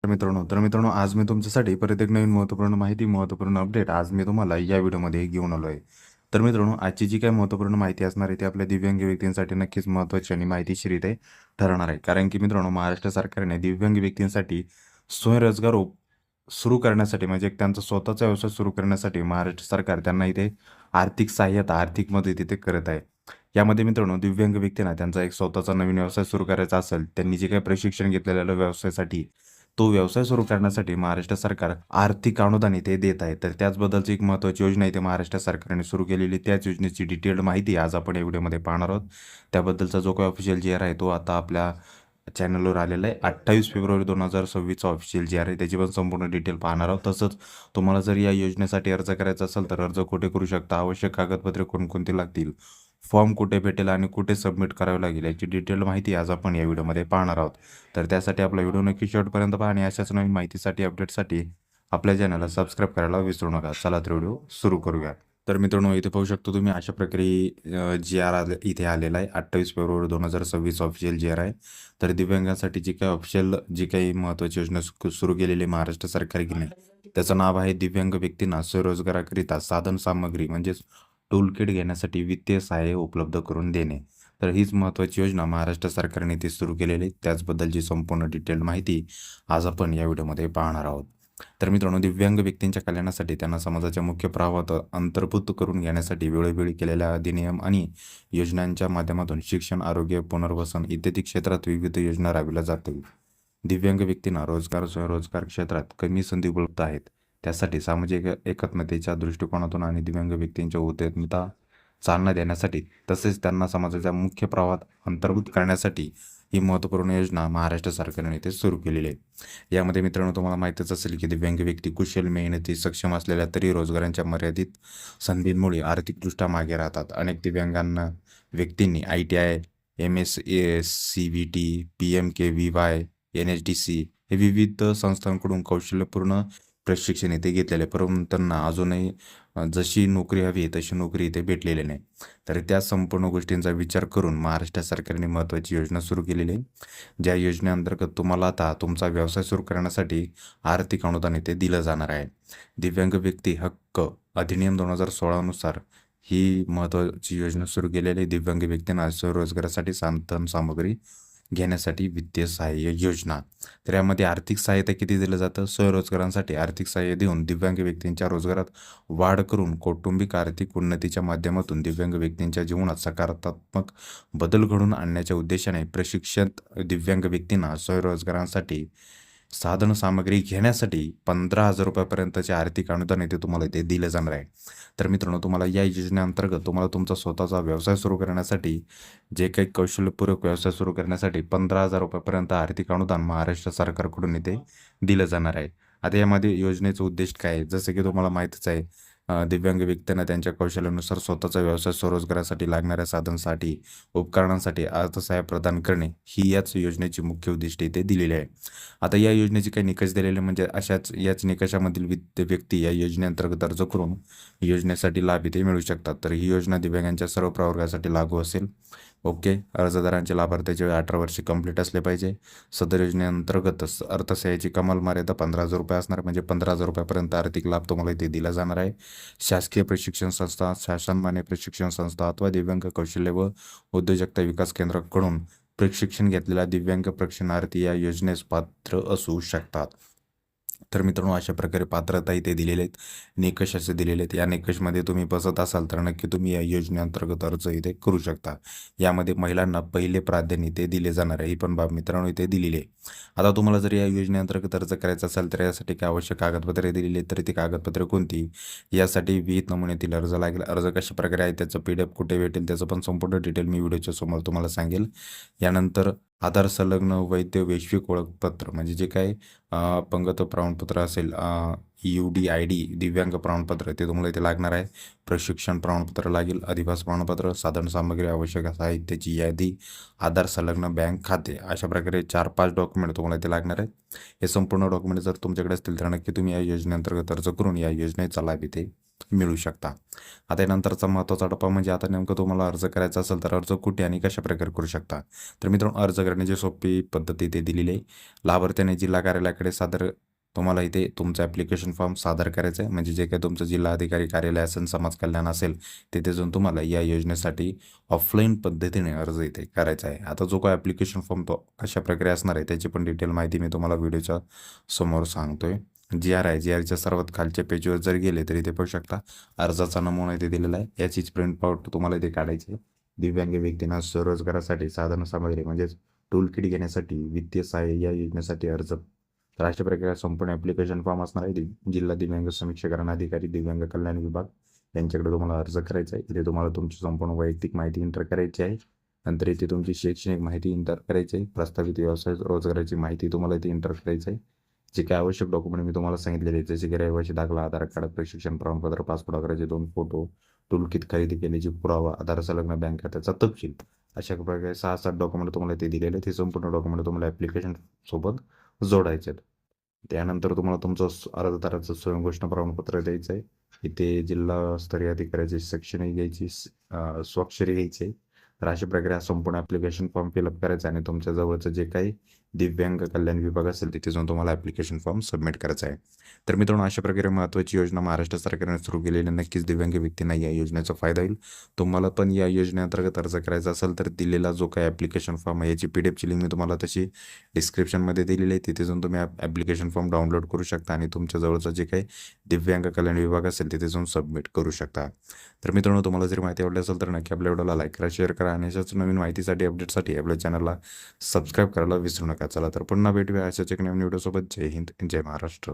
तर मित्रांनो आज मी तुमच्यासाठी परत एक नवीन महत्त्वपूर्ण माहिती महत्त्वपूर्ण अपडेट आज मी तुम्हाला या व्हिडिओमध्ये घेऊन आलो आहे. तर मित्रांनो आजची जी काही महत्त्वपूर्ण माहिती असणार आहे ती आपल्या दिव्यांग व्यक्तींसाठी नक्कीच महत्त्वाची आणि माहितीशीर इथे ठरणार आहे. कारण की मित्रांनो महाराष्ट्र सरकारने दिव्यांग व्यक्तींसाठी स्वयंरोजगार सुरू करण्यासाठी म्हणजे एक त्यांचा स्वतःचा व्यवसाय सुरू करण्यासाठी महाराष्ट्र सरकार त्यांना इथे आर्थिक सहाय्यता आर्थिक मदत इथे करत आहे. यामध्ये मित्रांनो दिव्यांग व्यक्तींना त्यांचा एक स्वतःचा नवीन व्यवसाय सुरू करायचा असेल त्यांनी जे काही प्रशिक्षण घेतलेलं व्यवसायासाठी तो व्यवसाय सुरू करण्यासाठी महाराष्ट्र सरकार आर्थिक अनुदान इथे देत आहे. तर त्याचबद्दलची एक महत्त्वाची योजना इथे महाराष्ट्र सरकारने सुरू केलेली त्याच योजनेची डिटेल्ड माहिती आज आपण या व्हिडिओमध्ये पाहणार आहोत. त्याबद्दलचा जो काही ऑफिशियल जी आर आहे तो आता आपल्या चॅनलवर आलेला आहे. 28 फेब्रुवारी 2026चा ऑफिशियल जी आर आहे त्याची पण संपूर्ण डिटेल पाहणार आहोत. तसंच तुम्हाला जर या योजनेसाठी अर्ज करायचा असेल तर अर्ज कुठे करू शकता, आवश्यक कागदपत्रे कोणकोणती लागतील, फॉर्म कुठे भेटेल आणि कुठे सबमिट करावे लागेल याची डिटेल माहिती आज आपण या व्हिडिओमध्ये पाहणार आहोत. तर त्यासाठी आपला व्हिडिओ नक्की शेवटपर्यंत पहा आणि अशाच नवीन माहितीसाठी अपडेटसाठी आपल्या चॅनलला सबस्क्राईब करायला विसरू नका. चला तर व्हिडिओ सुरू करूया. तर मित्रांनो इथे पाहू शकतो तुम्ही अशा प्रकारे जी आर इथे आलेला आहे. 28 फेब्रुवारी 2026 ऑफिशियल जी आर आहे. तर दिव्यांगांसाठी जी काही ऑफिशियल जी काही महत्त्वाची योजना सुरू केलेली आहे महाराष्ट्र सरकारने त्याचं नाव आहे दिव्यांग व्यक्तींना स्वरोजगाराकरिता साधन सामग्री म्हणजेच टूल किट घेण्यासाठी वित्तीय सहाय्य उपलब्ध करून देणे. तर हीच महत्त्वाची योजना महाराष्ट्र सरकारने ती सुरू केलेली आहे. त्याचबद्दलची संपूर्ण डिटेल माहिती आज आपण या व्हिडिओमध्ये पाहणार आहोत. तर मित्रांनो दिव्यांग व्यक्तींच्या कल्याणासाठी त्यांना समाजाच्या मुख्य प्रवाहात अंतर्भूत करून घेण्यासाठी वेळोवेळी केलेल्या अधिनियम आणि योजनांच्या माध्यमातून शिक्षण, आरोग्य, पुनर्वसन इत्यादी क्षेत्रात विविध योजना राबविल्या जातील. दिव्यांग व्यक्तींना रोजगार स्वयंरोजगार क्षेत्रात कमी संधी उपलब्ध आहेत. त्यासाठी सामाजिक एकात्मतेच्या दृष्टिकोनातून आणि दिव्यांग व्यक्तींच्या उद्यमिता चालना देण्यासाठी तसेच त्यांना समाजाच्या मुख्य प्रवाहात अंतर्भूत करण्यासाठी ही महत्त्वपूर्ण योजना महाराष्ट्र सरकारने इथे सुरू केलेली आहे. यामध्ये मित्रांनो तुम्हाला माहितीच असेल की दिव्यांग व्यक्ती कुशल, मेहनती, सक्षम असलेल्या तरी रोजगारांच्या मर्यादित संधींमुळे आर्थिकदृष्ट्या मागे राहतात. अनेक दिव्यांगांना व्यक्तींनी ITI, MSCVT, PMKVY, NHDC हे विविध संस्थांकडून कौशल्यपूर्ण प्रशिक्षण इथे घेतलेले परंतु त्यांना अजूनही जशी नोकरी हवी तशी नोकरी इथे भेटलेली नाही. तर त्या संपूर्ण गोष्टींचा विचार करून महाराष्ट्र सरकारने महत्त्वाची योजना सुरू केलेली आहे. ज्या योजनेअंतर्गत तुम्हाला आता तुमचा व्यवसाय सुरू करण्यासाठी आर्थिक अनुदान इथे दिलं जाणार आहे. दिव्यांग व्यक्ती हक्क अधिनियम 2016 नुसार ही महत्त्वाची योजना सुरू केलेली आहे. दिव्यांग व्यक्तींना स्वरोजगारासाठी साधन सामग्री घेण्यासाठी वित्तीय सहाय्य योजना. तर यामध्ये आर्थिक सहाय्यता किती दिलं जातं? स्वरोजगारांसाठी आर्थिक सहाय्य देऊन दिव्यांग व्यक्तींच्या रोजगारात वाढ करून कौटुंबिक आर्थिक उन्नतीच्या माध्यमातून दिव्यांग व्यक्तींच्या जीवनात सकारात्मक बदल घडवून आणण्याच्या उद्देशाने प्रशिक्षित दिव्यांग व्यक्तींना स्वरोजगारांसाठी साधन सामग्री घेण्यासाठी 15,000 रुपयापर्यंतचे आर्थिक अनुदान इथे तुम्हाला इथे दिलं जाणार आहे. तर मित्रांनो तुम्हाला या योजनेअंतर्गत तुम्हाला तुमचा स्वतःचा व्यवसाय सुरू करण्यासाठी जे काही कौशल्यपूर्वक व्यवसाय सुरू करण्यासाठी 15,000 रुपयापर्यंत आर्थिक अनुदान महाराष्ट्र सरकारकडून इथे दिलं जाणार आहे. आता यामध्ये योजनेचं उद्दिष्ट काय आहे? जसं की तुम्हाला माहितीच आहे दिव्यांग व्यक्तींना त्यांच्या कौशल्यानुसार स्वतःचा व्यवसाय स्वरोजगारासाठी लागणाऱ्या साधनांसाठी उपकरणांसाठी अर्थसहाय्य प्रदान करणे ही याच योजनेची मुख्य उद्दिष्टे इथे दिलेली आहे. आता या योजनेचे काही निकष दिलेले म्हणजे याच निकषामधील व्यक्ती या योजनेअंतर्गत अर्ज करून योजनेसाठी लाभ इथे मिळू शकतात. तर ही योजना दिव्यांगांच्या सर्व प्रवर्गासाठी लागू असेल. ओके. अर्जदारांचे लाभार्थ्याचे वय 18 वर्षे कंप्लीट असले पाहिजे. सदर योजनेअंतर्गत अर्थसहाय्याची कमाल मर्यादा 15,000 रुपये असणार म्हणजे 15,000 रुपयापर्यंत आर्थिक लाभ तुम्हाला इथे दिला जाणार आहे. शासकीय प्रशिक्षण संस्था, शासनमान्य प्रशिक्षण संस्था अथवा दिव्यांग कौशल्य व उद्योजकता विकास केंद्राकडून प्रशिक्षण घेतलेल्या दिव्यांग प्रशिक्षणार्थी या योजनेस पात्र असू शकतात. तर मित्रांनो अशा प्रकारे पात्रता इथे दिलेले आहेत, निकष असे दिलेले आहेत. या निकषमध्ये तुम्ही बसत असाल तर नक्की तुम्ही या योजनेअंतर्गत अर्ज इथे करू शकता. यामध्ये महिलांना पहिले प्राधान्य इथे दिले जाणार आहे ही पण बाब मित्रांनो इथे दिलेली आहे. आता तुम्हाला जर या योजनेअंतर्गत अर्ज करायचा असेल तर यासाठी काय आवश्यक कागदपत्रे दिलेली आहेत तर ती कागदपत्रे कोणती यासाठी विहित नमुन्यातील अर्ज लागेल. अर्ज कशा प्रकारे आहे त्याचं PDF कुठे भेटेल त्याचं पण संपूर्ण डिटेल मी व्हिडिओच्या समोर तुम्हाला सांगेल. यानंतर आधार संलग्न वैध वैश्विक ओळखपत्र म्हणजे जे काही अपंगत्व प्रमाणपत्र असेल UDID दिव्यांग प्रमाणपत्र ते तुम्हाला इथे लागणार आहे. प्रशिक्षण प्रमाणपत्र लागेल, अधिवास प्रमाणपत्र, साधन सामग्री, आवश्यक साहित्याची यादी, आधार संलग्न बँक खाते, अशा प्रकारे 4-5 डॉक्युमेंट तुम्हाला इथे लागणार आहेत. हे संपूर्ण डॉक्युमेंट जर तुमच्याकडे असतील तर नक्की तुम्ही या योजनेअंतर्गत अर्ज करून या योजनेचा लाभ इथे मिळू शकता. आता यानंतरचा महत्त्वाचा टप्पा म्हणजे आता नेमकं तुम्हाला अर्ज करायचा असेल तर अर्ज कुठे आणि कशा प्रकारे करू शकता. तर मित्रांनो, अर्ज करण्याची सोपी पद्धत इथे दिलेली आहे. लाभार्थ्याने जिल्हा कार्यालयाकडे तुम्हाला इथे तुमचं ॲप्लिकेशन फॉर्म सादर करायचं आहे. म्हणजे जे काही तुमचं जिल्हा अधिकारी कार्यालय असेल, समाज कल्याण असेल, तिथे जाऊन तुम्हाला या योजनेसाठी ऑफलाईन पद्धतीने अर्ज इथे करायचा आहे. आता जो काही ॲप्लिकेशन फॉर्म तो कशा प्रकारे असणार आहे त्याची पण डिटेल माहिती मी तुम्हाला व्हिडिओच्या समोर सांगतोय. GR आहे, GRच्या सर्वात खालच्या पेजवर जर गेले तर इथे पाहू शकता अर्जाचा नमुना इथे दिलेला आहे. याचीच प्रिंट आउट तुम्हाला इथे काढायची आहे. दिव्यांग व्यक्तींना स्वरोजगारासाठी साधन सामग्री म्हणजेच टूल किट घेण्यासाठी वित्तीय सहाय्य या योजनेसाठी अर्ज. तर अशा प्रकारे संपूर्ण ॲप्लिकेशन फॉर्म असणार आहे. जिल्हा दिव्यांग समीक्षाकरण अधिकारी, दिव्यांग कल्याण विभाग यांच्याकडे तुम्हाला अर्ज करायचा आहे. इथे तुम्हाला तुमची संपूर्ण वैयक्तिक माहिती एंटर करायची आहे. नंतर इथे तुमची शैक्षणिक माहिती एंटर करायची आहे. प्रस्तावित व्यवसाय रोजगाराची माहिती तुम्हाला इथे एंटर करायची आहे. जे काय आवश्यक डॉक्युमेंट मी तुम्हाला सांगितलेले जसे की रहिवासी दाखला, आधार कार्ड, प्रशिक्षण प्रमाणपत्र, पासपोर्ट आकाराचे 2 फोटो, टूलकिट खरेदी केल्याची पुरावा, आधार संलग्न बँक खात्याचा तपशील, अशा प्रकारे 6-7 डॉक्युमेंट तुम्हाला ते दिलेले आहेत. हे संपूर्ण डॉक्युमेंट तुम्हाला ॲप्लिकेशन सोबत जोडायचे आहेत. त्यानंतर तुम्हाला तुमचं अर्जदाराचं स्वयंघोषणा प्रमाणपत्र द्यायचं आहे. इथे जिल्हास्तरीय अधिकाऱ्याची शैक्षणिक घ्यायची, स्वाक्षरी घ्यायची आहे. तर अशा प्रकारे हा संपूर्ण ॲप्लिकेशन फॉर्म फिलअप करायचा आणि तुमच्या जवळचं जे काही दिव्यांग कल्याण विभाग असेल तिथे जाऊन तुम्हाला ॲप्लिकेशन फॉर्म सबमिट करायचा आहे. तर मित्रांनो, अशा प्रकारे महत्त्वाची योजना महाराष्ट्र सरकारने सुरू केलेली, नक्कीच दिव्यांग व्यक्तींना या योजनेचा फायदा होईल. तुम्हाला पण या योजनेअंतर्गत अर्ज करायचा असेल तर दिलेला जो काही ॲप्लिकेशन फॉर्म आहे याची PDF ची लिंक मी तुम्हाला तशी डिस्क्रिप्शनमध्ये दिलेली आहे. तिथे जाऊन तुम्ही ॲप्लिकेशन फॉर्म डाउनलोड करू शकता आणि तुमच्या जवळचं जे काही दिव्यांग कल्याण विभाग असेल तिथे जाऊन सबमिट करू शकता. तर मित्रांनो, तुम्हाला जर माहिती आवडली असेल तर नक्की आपल्या व्हिडिओला लाईक करा, शेअर करा आणि अशाच नवीन माहितीसाठी, अपडेटसाठी आपल्या चॅनलला सबस्क्राईब करायला विसरू नका. चला तर पुन्हा भेटूया अशाच एक नवीन व्हिडिओसोबत. जय हिंद, जय महाराष्ट्र.